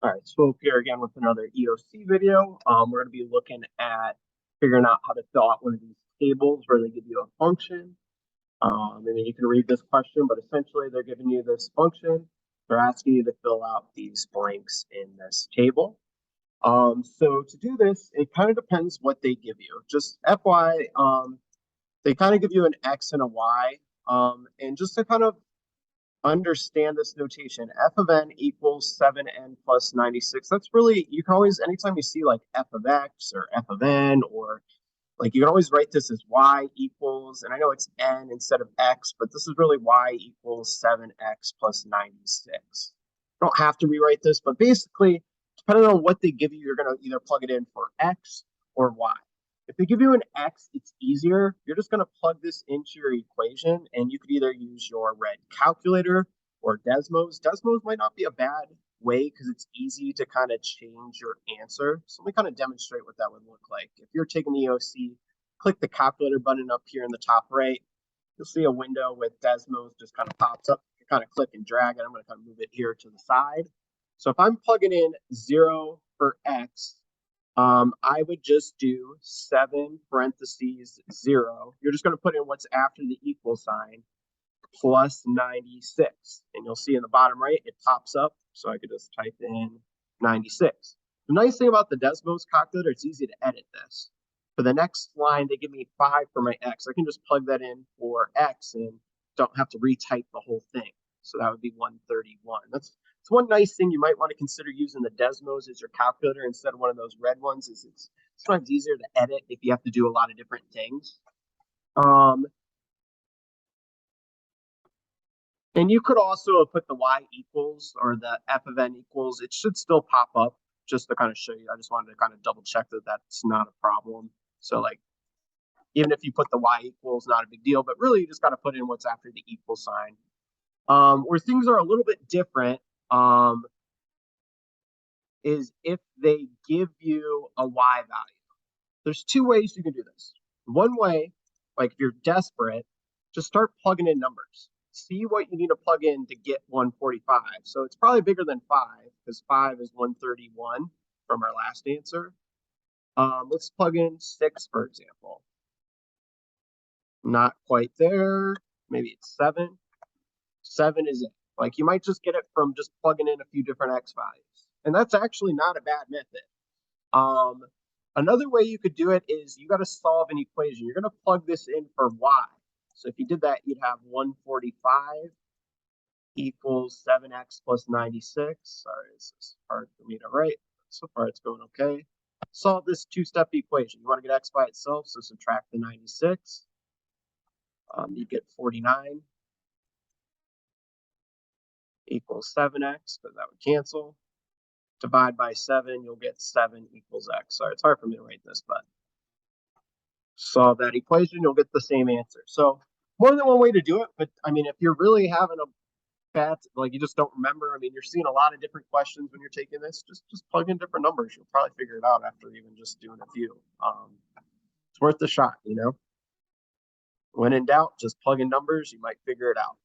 All right, so here again with another EOC video. We're going to be looking at figuring out how to fill out one of these tables where they give you a function. And then you can read this question, but essentially they're giving you this function. They're asking you to fill out these blanks in this table. So to do this, it kind of depends what they give you. Just FY, they kind of give you an X and a Y. And just to kind of understand this notation, f of n equals 7n plus 96. That's really, you can always, anytime you see like f of x or f of n, or like you can always write this as y equals, and I know it's n instead of x, but this is really y equals 7x plus 96. You don't have to rewrite this, but basically, depending on what they give you, you're going to either plug it in for x or y. If they give you an x, it's easier. You're just going to plug this into your equation, and you could either use your red calculator or Desmos. Desmos might not be a bad way because it's easy to kind of change your answer. So let me kind of demonstrate what that would look like. If you're taking the EOC, click the calculator button up here in the top right. You'll see a window with Desmos just kind of pops up. You kind of click and drag it. I'm going to kind of move it here to the side. So if I'm plugging in 0 for x, I would just do 7 parentheses 0. You're just going to put in what's after the equal sign plus 96. And you'll see in the bottom right, it pops up. So I could just type in 96. The nice thing about the Desmos calculator, it's easy to edit this. For the next line, they give me 5 for my x. I can just plug that in for x and don't have to retype the whole thing. So that would be 131. That's one nice thing you might want to consider using the Desmos as your calculator instead of one of those red ones. Is it's sometimes easier to edit if you have to do a lot of different things. And you could also put the y equals or the f of n equals. It should still pop up just to kind of show you. I just wanted to kind of double check that that's not a problem. So like, even if you put the y equals, not a big deal, but really you just got to put in what's after the equal sign. Where things are a little bit different is if they give you a y value. There's two ways you can do this. One way, like if you're desperate, just start plugging in numbers. See what you need to plug in to get 145. So it's probably bigger than 5 because 5 is 131 from our last answer. Let's plug in 6, for example. Not quite there. Maybe it's 7. 7 is it. Like you might just get it from just plugging in a few different x values. And that's actually not a bad method. Another way you could do it is you got to solve an equation. You're going to plug this in for y. So if you did that, you'd have 145 equals 7x plus 96. Sorry, this is hard for me to write. So far, it's going okay. Solve this two-step equation. You want to get x by itself, so subtract the 96. You get 49 equals 7x, because that would cancel. Divide by 7, you'll get 7 equals x. Sorry, it's hard for me to write this, but solve that equation, you'll get the same answer. So more than one way to do it, but I mean, if you're really having a bad, like you just don't remember, I mean, you're seeing a lot of different questions when you're taking this, just plug in different numbers. You'll probably figure it out after even just doing a few. It's worth the shot, you know? When in doubt, just plug in numbers, you might figure it out.